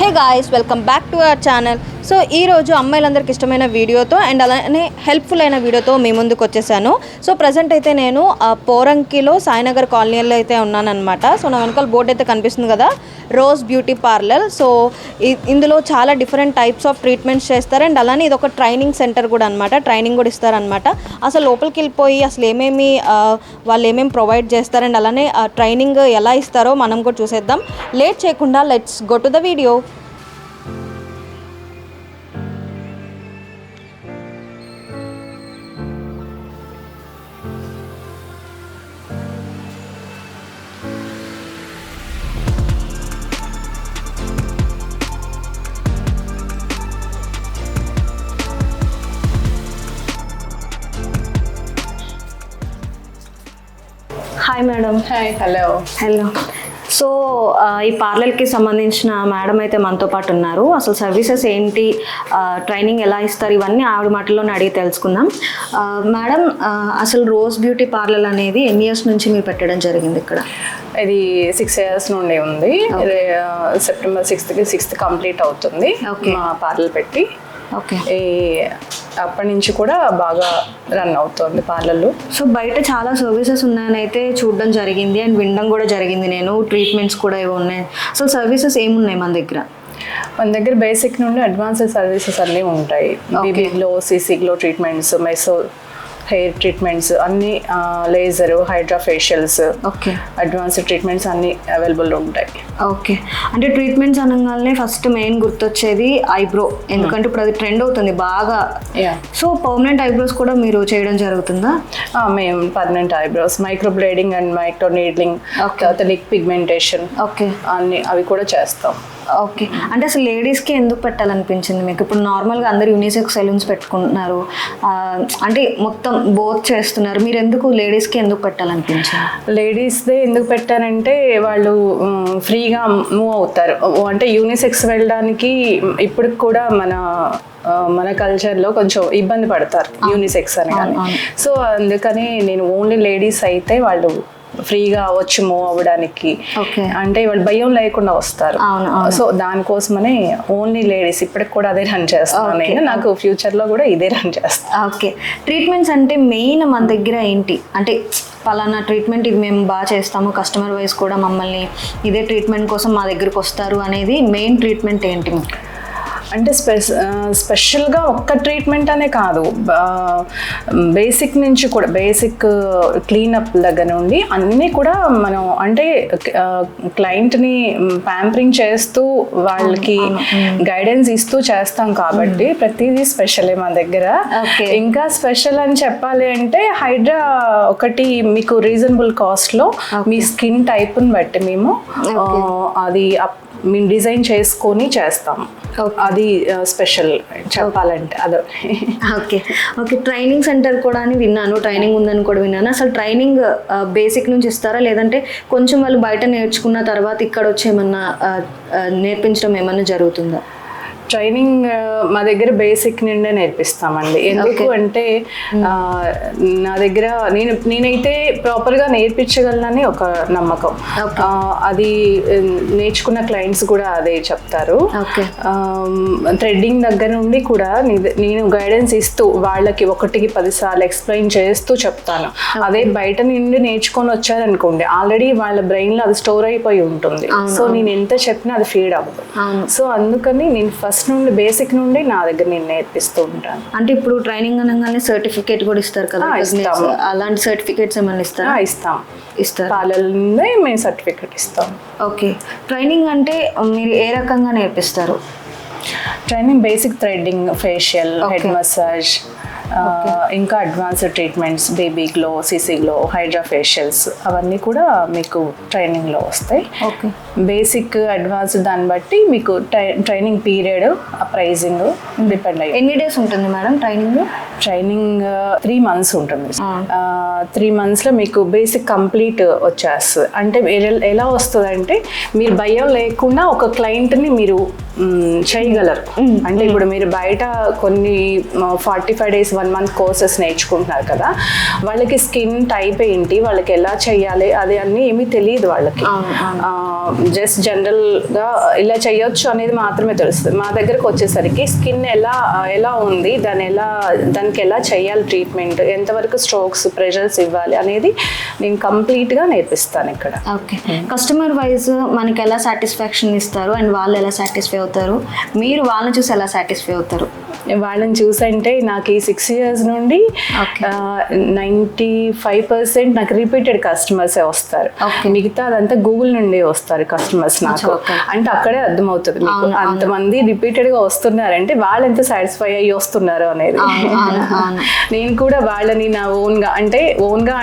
Hey guys, welcome back to our channel. So ఈరోజు అమ్మాయిలందరికి ఇష్టమైన వీడియోతో అండ్ అలానే హెల్ప్ఫుల్ అయిన వీడియోతో మీ ముందుకు వచ్చేసాను. సో ప్రజెంట్ అయితే నేను పోరంకిలో సాయినగర్ కాలనీలో అయితే ఉన్నానన్నమాట. సో నా వెనకాల బోర్డు అయితే కనిపిస్తుంది కదా, రోజ్ బ్యూటీ పార్లర్. సో ఇందులో చాలా డిఫరెంట్ టైప్స్ ఆఫ్ ట్రీట్మెంట్స్ చేస్తారు అండ్ అలానే ఇది ఒక ట్రైనింగ్ సెంటర్ కూడా అనమాట. ట్రైనింగ్ కూడా ఇస్తారనమాట. అసలు లోపలికి వెళ్ళిపోయి అసలు వాళ్ళు ఏమేమి ప్రొవైడ్ చేస్తారు అండ్ అలానే ట్రైనింగ్ ఎలా ఇస్తారో మనం కూడా చూసేద్దాం. లేట్ చేయకుండా let's go to the video. Hi madam. Hi. Hello. Hello. So ఈ పార్లర్కి సంబంధించిన మేడం అయితే మనతో పాటు ఉన్నారు. అసలు సర్వీసెస్ ఏంటి, ట్రైనింగ్ ఎలా ఇస్తారు, ఇవన్నీ ఆవిడ మాటల్లోనే అడిగి తెలుసుకుందాం. మేడం, అసలు రోజ్ బ్యూటీ పార్లర్ అనేది ఎన్ని ఇయర్స్ నుంచి మీరు పెట్టడం జరిగింది ఇక్కడ? ఇది 6 years నుండి ఉంది. September 6th కంప్లీట్ అవుతుంది మా పార్లర్ పెట్టి. ఓకే. అప్పటి నుంచి కూడా బాగా రన్ అవుతుంది పార్లర్లు. సో బయట చాలా సర్వీసెస్ ఉన్నాయని అయితే చూడడం జరిగింది అండ్ వినడం కూడా జరిగింది నేను. ట్రీట్మెంట్స్ కూడా ఏవో ఉన్నాయి. సో సర్వీసెస్ ఏమున్నాయి మన దగ్గర? మన దగ్గర బేసిక్ నుండి అడ్వాన్స్డ్ సర్వీసెస్ అన్నీ ఉంటాయి. Baby glow, CC glow treatments, meso hair treatments అన్నీ, laser, hydra facials, okay, advanced treatments అన్నీ అవైలబుల్ ఉంటాయి. ఓకే. అంటే ట్రీట్మెంట్స్ అనగానే ఫస్ట్ మెయిన్ గుర్తొచ్చేది ఐబ్రో, ఎందుకంటే ఇప్పుడు అది ట్రెండ్ అవుతుంది బాగా. సో పర్మనెంట్ ఐబ్రోస్ కూడా మీరు చేయడం జరుగుతుందా? మేము permanent eyebrows, micro బ్లేడింగ్ and micro needling, తర్వాత లిక్ పిగ్మెంటేషన్, ఓకే, అన్ని అవి కూడా చేస్తాం. ఓకే. అంటే అసలు లేడీస్కి ఎందుకు పెట్టాలనిపించింది మీకు? ఇప్పుడు నార్మల్గా అందరు యూనిసెక్స్ సెలూన్స్ పెట్టుకుంటున్నారు, అంటే మొత్తం బోత్ చేస్తున్నారు. మీరు ఎందుకు లేడీస్కి ఎందుకు పెట్టాలనిపించింది? లేడీస్దే ఎందుకు పెట్టారంటే వాళ్ళు ఫ్రీగా మూవ్ అవుతారు. అంటే యూనిసెక్స్ వెళ్ళడానికి ఇప్పుడు కూడా మన కల్చర్లో కొంచెం ఇబ్బంది పడతారు యూనిసెక్స్ అని కానీ. సో అందుకని నేను ఓన్లీ లేడీస్ అయితే వాళ్ళు ఫ్రీగా వచ్చి మూవ్ అవ్వడానికి, అంటే వాళ్ళు భయం లేకుండా వస్తారు. సో దానికోసమనే ఓన్లీ లేడీస్ ఇప్పటికి కూడా అదే రన్ చేస్తాను నేను. నాకు ఫ్యూచర్లో కూడా ఇదే రన్ చేస్తాను. ఓకే. ట్రీట్మెంట్స్ అంటే మెయిన్ మన దగ్గర ఏంటి అంటే పలానా ట్రీట్మెంట్ ఇది మేము బాగా చేస్తాము, కస్టమర్ వైజ్ కూడా మమ్మల్ని ఇదే ట్రీట్మెంట్ కోసం మా దగ్గరకు వస్తారు అనేది మెయిన్ ట్రీట్మెంట్ ఏంటి? అంటే స్పెషల్గా ఒక్క ట్రీట్మెంట్ అనే కాదు, బేసిక్ నుంచి కూడా, బేసిక్ క్లీనప్ దగ్గర నుండి అన్నీ కూడా మనం అంటే క్లయింట్ని ప్యాంపరింగ్ చేస్తూ వాళ్ళకి గైడెన్స్ ఇస్తూ చేస్తాం కాబట్టి ప్రతిదీ స్పెషలే మా దగ్గర. ఇంకా స్పెషల్ అని చెప్పాలి అంటే హైడ్రా ఒకటి మీకు రీజనబుల్ కాస్ట్లో మీ స్కిన్ టైప్ని బట్టి మేము అది మేము డిజైన్ చేసుకొని చేస్తాము. అది స్పెషల్ చెప్పాలంటే అదే. ఓకే. ఓకే. ట్రైనింగ్ సెంటర్ కూడా అని విన్నాను, ట్రైనింగ్ ఉందని కూడా విన్నాను. అసలు ట్రైనింగ్ బేసిక్ నుంచి ఇస్తారా, లేదంటే కొంచెం వాళ్ళు బయట నేర్చుకున్న తర్వాత ఇక్కడ వచ్చి ఏమన్నా నేర్పించడం ఏమన్నా జరుగుతుందా? ట్రైనింగ్ మా దగ్గర బేసిక్ నుండే నేర్పిస్తామండి. ఎందుకు అంటే నా దగ్గర నేనైతే ప్రాపర్గా నేర్పించగలనని ఒక నమ్మకం. అది నేర్చుకున్న క్లయింట్స్ కూడా అదే చెప్తారు. థ్రెడ్డింగ్ దగ్గర నుండి కూడా నేను గైడెన్స్ ఇస్తూ వాళ్ళకి 1కి 10 సార్లు ఎక్స్ప్లెయిన్ చేస్తూ చెప్తాను. అదే బయట నుండి నేర్చుకొని వచ్చారనుకోండి, ఆల్రెడీ వాళ్ళ బ్రెయిన్లో అది స్టోర్ అయిపోయి ఉంటుంది. సో నేను ఎంత చెప్పినా అది ఫీడ్ అవ్వదు. సో అందుకని నేను ఫస్ట్ నుండి బేసిక్ నుండి నా దగ్గర నేను నేర్పిస్తూ ఉంటాను. అంటే ఇప్పుడు ట్రైనింగ్ అనగానే సర్టిఫికేట్ కూడా ఇస్తారు కదా, అలాంటి సర్టిఫికేట్స్ ఏమైనా ఇస్తారా? ఇస్తారు. పార్లర్ నుండి మేము సర్టిఫికేట్ ఇస్తాం. ఓకే. ట్రైనింగ్ అంటే మీరు ఏ రకంగా నేర్పిస్తారు? Training basic threading, facial, head massage, ఇంకా advanced treatments, baby glow, CC glow, hydra facials అవన్నీ కూడా మీకు ట్రైనింగ్లో వస్తాయి. బేసిక్, అడ్వాన్స్డ్ దాన్ని బట్టి మీకు ట్రైనింగ్ పీరియడ్, ఆ ప్రైజింగ్ డిపెండ్ అయ్యి. ఎన్ని డేస్ ఉంటుంది మేడం ట్రైనింగ్? ట్రైనింగ్ 3 months ఉంటుంది. 3 monthsలో మీకు బేసిక్ కంప్లీట్ వచ్చేస్తుంది. అంటే ఎలా వస్తుంది అంటే మీరు భయం లేకుండా ఒక క్లయింట్ని మీరు చేయగలరు. అంటే ఇప్పుడు మీరు బయట కొన్ని 45 days 1 month కోర్సెస్ నేర్చుకుంటున్నారు కదా, వాళ్ళకి స్కిన్ టైప్ ఏంటి, వాళ్ళకి ఎలా చేయాలి అది అన్నీ ఏమీ తెలియదు వాళ్ళకి. జస్ట్ జనరల్గా ఇలా చేయొచ్చు అనేది మాత్రమే తెలుస్తుంది. మా దగ్గరకు వచ్చేసరికి స్కిన్ ఎలా ఉంది, దానికి ఎలా చేయాలి ట్రీట్మెంట్, ఎంతవరకు స్ట్రోక్స్ ప్రెషర్స్ ఇవ్వాలి అనేది నేను కంప్లీట్గా నేర్పిస్తాను ఇక్కడ. ఓకే, కస్టమర్ వైజ్ మనకి ఎలా సాటిస్ఫాక్షన్ ఇస్తారు అండ్ వాళ్ళు ఎలా సాటిస్ఫై అవుతారు, మీరు వాళ్ళని చూసి ఎలా సాటిస్ఫై అవుతారు? వాళ్ళని చూసంటే నాకు ఈ 6 years నుండి 95% నాకు రిపీటెడ్ కస్టమర్సే వస్తారు. మిగతా అదంతా గూగుల్ నుండి వస్తారు కస్టమర్స్ నాకు. అంటే అక్కడే అర్థమవుతుంది మీకు అంతమంది రిపీటెడ్గా వస్తున్నారంటే వాళ్ళు ఎంత సాటిస్ఫై అయ్యి వస్తున్నారు అనేది. నేను కూడా వాళ్ళని నా ఓన్గా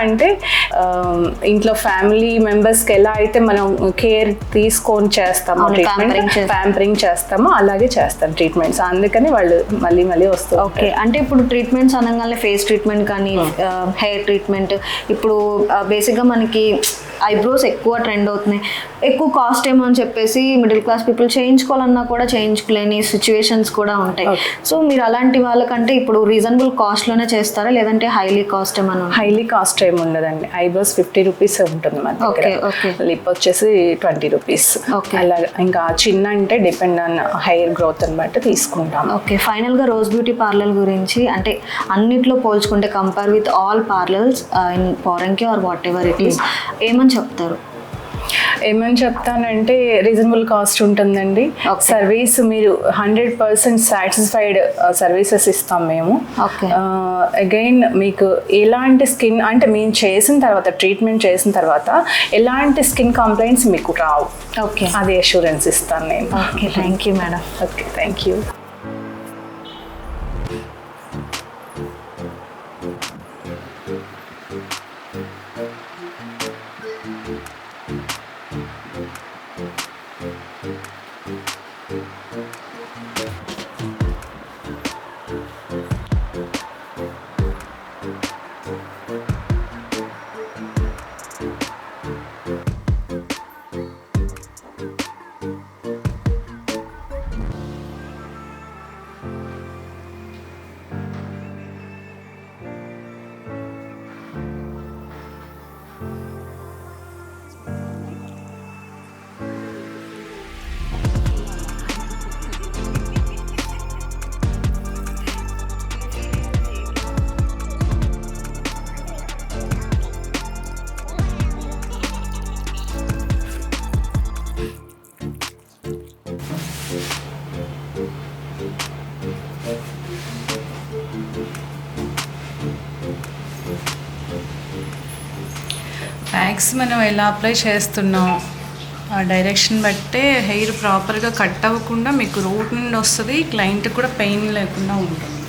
అంటే ఇంట్లో ఫ్యామిలీ మెంబర్స్కి ఎలా అయితే మనం కేర్ తీసుకొని చేస్తామో, ట్రీట్మెంట్ ప్యాంపరింగ్ చేస్తామో అలాగే చేస్తాం ట్రీట్మెంట్స్. అందుకని వాళ్ళు మళ్ళీ వస్తారు. ఓకే, అంటే ఇప్పుడు ట్రీట్మెంట్స్ అనగానే ఫేస్ ట్రీట్మెంట్ కానీ హెయిర్ ట్రీట్మెంట్, ఇప్పుడు బేసిక్గా మనకి ఐబ్రోస్ ఎక్కువ ట్రెండ్ అవుతున్నాయి, ఎక్కువ కాస్ట్ ఏమో అని చెప్పేసి మిడిల్ క్లాస్ పీపుల్ చేయించుకోవాలన్నా కూడా చేయించుకోలేని సిచ్యువేషన్స్ కూడా ఉంటాయి. సో మీరు అలాంటి వాళ్ళకంటే ఇప్పుడు రీజనబుల్ కాస్ట్లోనే చేస్తారా లేదంటే హైలీ కాస్ట్ ఏమన్నా? హైలీ కాస్ట్ ఏమి ఉండదండి. ఐబ్రోస్ 50 rupees ఉంటుంది మన దగ్గర, లిప్ వచ్చేసి 20 rupees. అలా ఇంకా చిన్న అంటే డిపెండ్ ఆన్ హెయిర్ గ్రోత్ అని బట్టి తీసుకుంటాం. ఓకే, ఫైనల్గా రోజ్ బ్యూటీ పార్లర్ గురించి అంటే అన్నిట్లో పోల్చుకుంటే compare with all parlours in Poranki or whatever it is ఏమని చెప్తారు? ఏమని చెప్తానంటే రీజనబుల్ కాస్ట్ ఉంటుందండి. సర్వీస్ మీరు 100% సాటిస్ఫైడ్ సర్వీసెస్ ఇస్తాం మేము. అగైన్ మీకు ఎలాంటి స్కిన్ అంటే మేము చేసిన తర్వాత ట్రీట్మెంట్ చేసిన తర్వాత ఎలాంటి స్కిన్ కంప్లైంట్స్ మీకు రావు. ఓకే, అది అష్యూరెన్స్ ఇస్తాను నేను. Okay, thank you madam. Okay, thank you. Packs మనం ఎలా అప్లై చేస్తున్నాం ఆ డైరెక్షన్ బట్టే హెయిర్ ప్రాపర్గా కట్ అవ్వకుండా మీకు రూట్ నుండి వస్తుంది, క్లయింట్ కూడా పెయిన్ లేకుండా ఉంటుంది.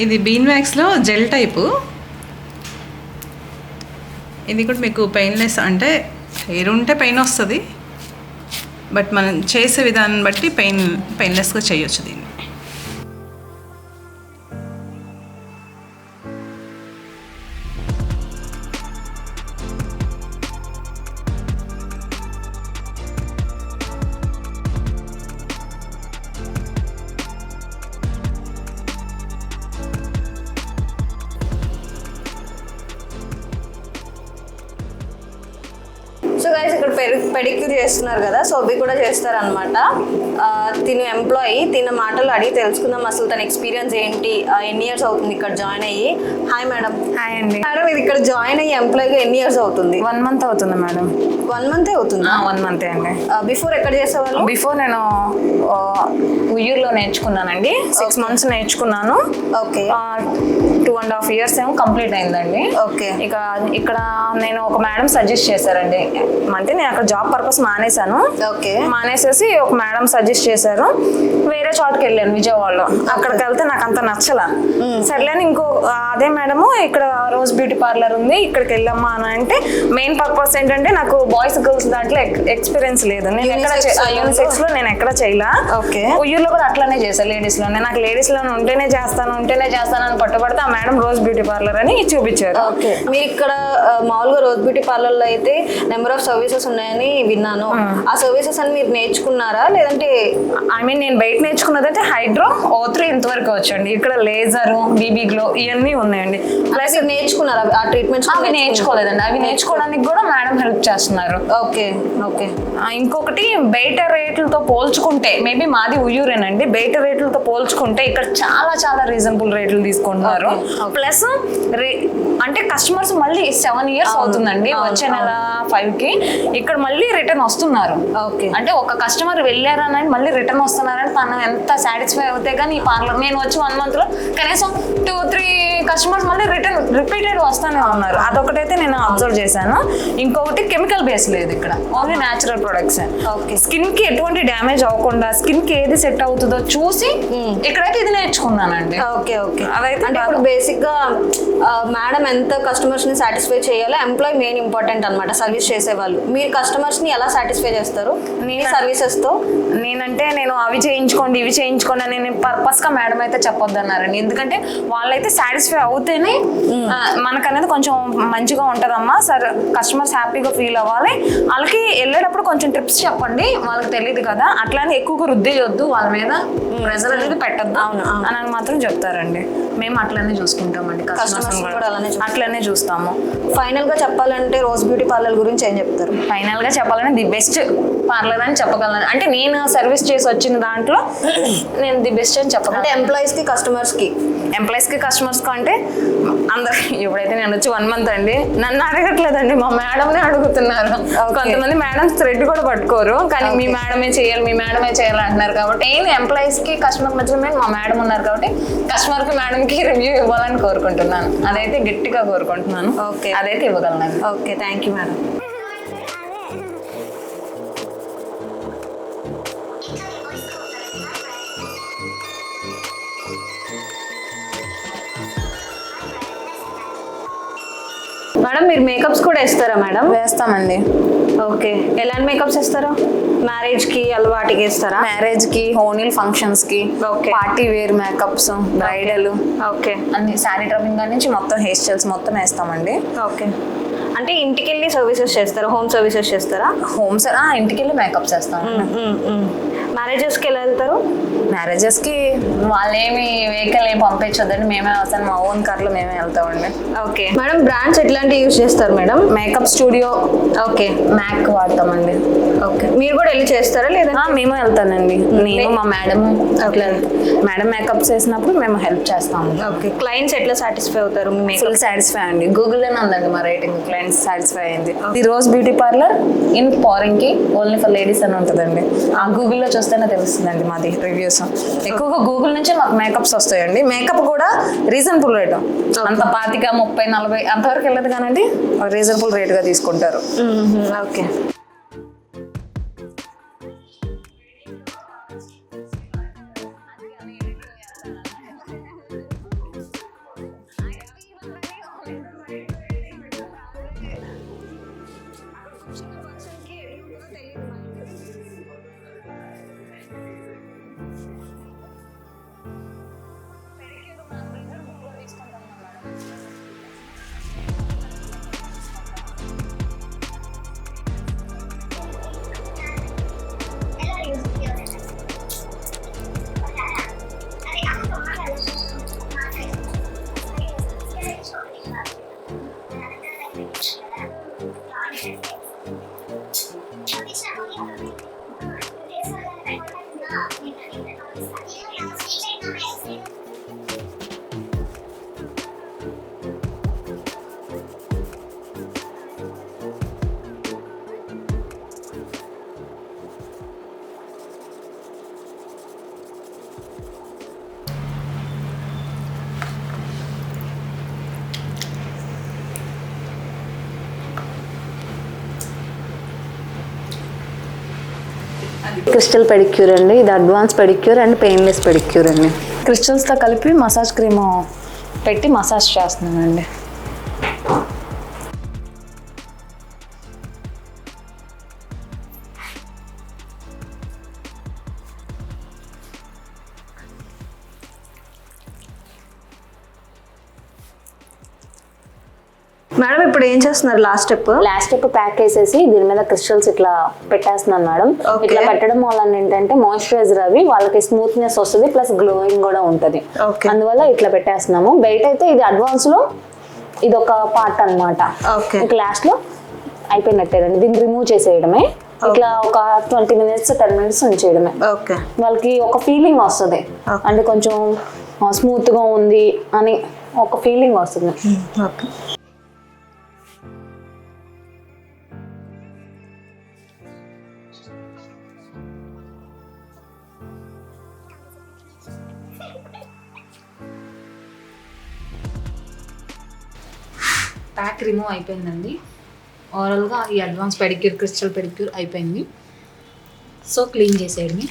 ఇది బీన్ వ్యాక్స్లో జెల్ టైపు. ఇది కూడా మీకు పెయిన్లెస్, అంటే హెయిర్ ఉంటే పెయిన్ వస్తుంది, బట్ మనం చేసే విధానం బట్టి పెయిన్లెస్గా చేయొచ్చు దీన్ని. సో గైస్ ఇక్కడ పెడిక్యూర్ చేస్తున్నారు కదా, సో అవి కూడా చేస్తారనమాట. తిను ఎంప్లాయీ, తిన మాటలు అడిగి తెలుసుకుందాం అసలు తన ఎక్స్పీరియన్స్ ఏంటి, ఎన్ని ఇయర్స్ అవుతుంది ఇక్కడ జాయిన్ అయ్యి. Hi madam. హాయ్ అండి. మేడం ఇది ఇక్కడ జాయిన్ అయ్యి ఎంప్లాయీగా ఎన్ని ఇయర్స్ అవుతుంది? 1 month అవుతుంది మేడం. 1 month అవుతుంది? 1 month అండి. బిఫోర్ ఎక్కడ చేసేవాళ్ళు? బిఫోర్ నేను ఉయ్యూరులో నేర్చుకున్నానండి. 6 months నేర్చుకున్నాను. ఓకే. 2.5 years ఏమో కంప్లీట్ అయిందండి. ఓకే. ఇక ఇక్కడ నేను ఒక మేడం సజెస్ట్ చేశారండి, అంటే నేను అక్కడ జాబ్ పర్పస్ మానేశాను. ఓకే. మానేసేసి ఒక మేడం సజెస్ట్ చేశారు. వేరే చోటుకి వెళ్ళాను విజయవాడలో. అక్కడికి వెళ్తే నాకు అంత నచ్చలా. సర్లేని ఇంకో అదే మేడము ఇక్కడ రోజ్ బ్యూటీ పార్లర్ ఉంది, ఇక్కడికి వెళ్ళమ్మా అని అంటే మెయిన్ పర్పస్ ఏంటంటే నాకు బాయ్స్ గర్ల్స్ దాంట్లో ఎక్స్పీరియన్స్ లేదు. నేను ఎక్కడ యూనిసెక్స్ లో నేను ఎక్కడ చేయలా. ఉయ్యూరులో కూడా అట్లానే చేశాను. లేడీస్ లోనే నాకు లేడీస్ లో ఉంటేనే చేస్తాను అని పట్టుబడితే ఆ మేడం రోజ్ బ్యూటీ పార్లర్ అని చూపించారు. మీరు ఇక్కడ మామూలుగా రోజ్ బ్యూటీ పార్లర్ లో అయితే నెంబర్ ఆఫ్ సర్వీసెస్ ఉన్నాయని విన్నాను. ఆ సర్వీసెస్ అని మీరు నేర్చుకున్నారా లేదంటే? ఐ మీన్ నేను బయట నేర్చుకున్నదైతే హైడ్రో O3 ఇంతవరకు వచ్చండి. ఇక్కడ లేజర్, బీబీ గ్లో ఇవన్నీ ఉన్నాయండి. ప్లస్ నేర్చుకున్నారా ఆ ట్రీట్మెంట్స్? అవి నేర్చుకోలేదండి. అవి నేర్చుకోవడానికి కూడా మేడం హెల్ప్ చేస్తున్నారు. Okay okay. ఇంకొకటి బయట రేట్లతో పోల్చుకుంటే, మేబీ మాది ఉయ్యూరేనండి, బయట రేట్లతో పోల్చుకుంటే ఇక్కడ చాలా చాలా రీజనబుల్ రేట్లు తీసుకుంటున్నారు. ప్లస్ అంటే కస్టమర్స్ మళ్ళీ 7 years అవుతుందండి, వచ్చే నెల 5కి ఇక్కడ మళ్ళీ రిటర్న్ వస్తున్నారు. ఓకే. అంటే ఒక కస్టమర్ వెళ్ళారని మళ్ళీ రిటర్న్ వస్తున్నారని తను ఎంత సాటిస్ఫై అవుతే కానీ ఈ పార్లర్ నేను వచ్చి 1 month లో కనీసం 2-3 కస్టమర్స్ మళ్ళీ రిపీటెడ్ వస్తూనే ఉన్నారు. అదొకటైతే నేను అబ్జర్వ్ చేశాను. ఇంకొకటి కెమికల్ బేస్ లేదు ఇక్కడ, ఓన్లీ న్యాచురల్ ప్రొడక్ట్స్. స్కిన్ కి ఎటువంటి డ్యామేజ్ అవ్వకుండా స్కిన్ కి ఏది సెట్ అవుతుందో చూసి ఇక్కడైతే ఇది నేర్చుకున్నానండి. Okay okay. అదైతే అంటే ఇప్పుడు బేసిక్ గా మేడం ఎంత కస్టమర్స్ ని సాటిస్ఫై చేయాలో ఎంప్లాయ్ మెయిన్ ఇంపార్టెంట్ అన్నమాట. సర్వీస్ చేసే వాళ్ళు మీరు కస్టమర్స్ ని ఎలా సాటిస్ఫై చేస్తారు మీ సర్వీసెస్ తో? నేను అవి చేయించుకోండి ఇవి చేయించుకోండి అని నేను పర్పస్ గా మేడం అయితే చెప్పొద్దు అన్నారండి. ఎందుకంటే వాళ్ళైతే సాటిస్ఫై అవుతేనే మనకనేది కొంచెం మంచిగా ఉంటదమ్మా. సరే కస్టమర్స్ హ్యాపీగా ఫీల్ అవ్వాలి. వాళ్ళకి వెళ్ళేటప్పుడు కొంచెం టిప్స్ చెప్పండి, వాళ్ళకి తెలియదు కదా, అట్లానే ఎక్కువగా రుద్దేయొద్దు, వాళ్ళ మీద ప్రెజర్ అనేది పెట్టద్దు అని మాత్రం చెప్తారండి. మేము అట్లనే చూసుకుంటామండి, కస్టమర్స్ కూడా అట్లనే చూస్తాము. ఫైనల్ గా చెప్పాలంటే రోజ్ బ్యూటీ పార్లర్ గురించి ఏం చెప్తారు? ఫైనల్ గా చెప్పాలంటే ది బెస్ట్ పార్లర్ అని చెప్పగలను. అంటే నేను సర్వీస్ చేసి వచ్చిన దాంట్లో నేను ది బెస్ట్ అని చెప్పగలను. అంటే ఎంప్లాయీస్ కి కస్టమర్స్ కి అంటే అందరు ఇప్పుడైతే నేను వచ్చి 1 month అండి, నన్ను అడగట్లేదండి, మా మేడంనే అడుగుతున్నారు. కొంతమంది మేడం థ్రెడ్ కూడా పట్టుకోరు, కానీ మీ మేడమే చేయాలి అంటున్నారు. కాబట్టి నేను ఎంప్లాయీస్ కి కస్టమర్ మధ్య మా మేడం ఉన్నారు కాబట్టి కస్టమర్ కి మేడం కి రివ్యూ ఇవ్వాలని కోరుకుంటున్నాను. అదైతే గట్టిగా కోరుకుంటున్నాను. ఓకే, అదైతే ఇవ్వగలను. Okay, thank you madam. Madam మీరు మేకప్స్ కూడా వేస్తారా మేడం? వేస్తామండి. ఓకే, ఎలాంటి మేకప్స్ వేస్తారా? మ్యారేజ్ కి అలవాటికి వేస్తారా? మ్యారేజ్ కి, హోనిల్ ఫంక్షన్స్ కి, party wear makeups, bridal, okay, అన్ని శారీ డ్రప్పింగ్ నుంచి మొత్తం హెయిర్ స్టైల్స్ మొత్తం వేస్తామండి. ఓకే. అంటే ఇంటికి వెళ్ళి సర్వీసెస్ చేస్తారా? హోమ్ సర్వీసెస్ చేస్తారా? ఇంటికి వెళ్ళి మేకప్ చేస్తాం. మ్యారేజెస్కి ఎలా వెళ్తారు? మ్యారేజెస్కి వాళ్ళేమి వెహికల్ ఏమి పంపించొద్దండి, మేమే వస్తాను, మా ఓన్ కార్లో మేమే వెళ్తామండి. ఓకే మేడం, బ్రాండ్స్ ఎట్లాంటివి యూజ్ చేస్తారు madam? Makeup studio, okay, MAC వాడతామండి. ఓకే, మీరు కూడా వెళ్ళి చేస్తారా లేదా? మేము వెళ్తానండి, నేను మా మేడం అట్లా మేడం మేకప్ చేసినప్పుడు మేము హెల్ప్ చేస్తాము. ఓకే, క్లయింట్స్ ఎట్లా సాటిస్ఫై అవుతారు? ఫుల్ సాటిస్ఫై అండి. గూగుల్లోనే ఉందండి మా రేటింగ్, క్లయింట్స్ సాటిస్ఫై అయింది. The rose beauty parlour in Poranki, only for ladies అని ఉంటుందండి. ఆ గూగుల్లో చూస్తేనే తెలుస్తుందండి మాది రివ్యూస్. ఎక్కువగా గూగుల్ నుంచే మాకు మేకప్స్ వస్తాయండి. మేకప్ కూడా రీజనబుల్ రేట్, అంత 25, 30, 40 అంతవరకు వెళ్ళదు కానండి, రీజనబుల్ రేట్గా తీసుకుంటారు. ఓకే. క్రిస్టల్ పెడిక్యూర్ అండి, ఇది advance pedicure and painless pedicure అండి. క్రిస్టల్స్తో కలిపి మసాజ్ క్రీమ్ పెట్టి మసాజ్ చేస్తున్నానండి. మేడం ఇప్పుడు ఏం చేస్తున్నారు last step? Last step pack వేసేసి దీని మీద క్రిస్టల్స్ ఇట్లా పెట్టేస్తున్నాను మేడం. ఇట్లా పెట్టడం వల్ల ఏంటంటే మాయిశ్చరైజర్ అవి వాళ్ళకి స్మూత్నెస్ వస్తుంది, ప్లస్ గ్లోయింగ్ కూడా ఉంటుంది. అందువల్ల ఇట్లా పెట్టేస్తున్నాము. బయట అయితే ఇది అడ్వాన్స్ లో ఇది ఒక పార్ట్ అనమాట. ఇంకా లాస్ట్ లో అయిపోయినట్టేనండి. దీన్ని రిమూవ్ చేసేయడమే. ఇట్లా ఒక 20 minutes 10 minutes ఉంచేయడమే. వాళ్ళకి ఒక ఫీలింగ్ వస్తుంది, అంటే కొంచెం స్మూత్ గా ఉంది అని ఒక ఫీలింగ్ వస్తుంది. ప్యాక్ రిమూవ్ అయిపోయిందండి. ఓవరాల్గా ఈ అడ్వాన్స్ పెడిక్యూర్, క్రిస్టల్ పెడిక్యూర్ అయిపోయింది. So clean చేసేయడమే.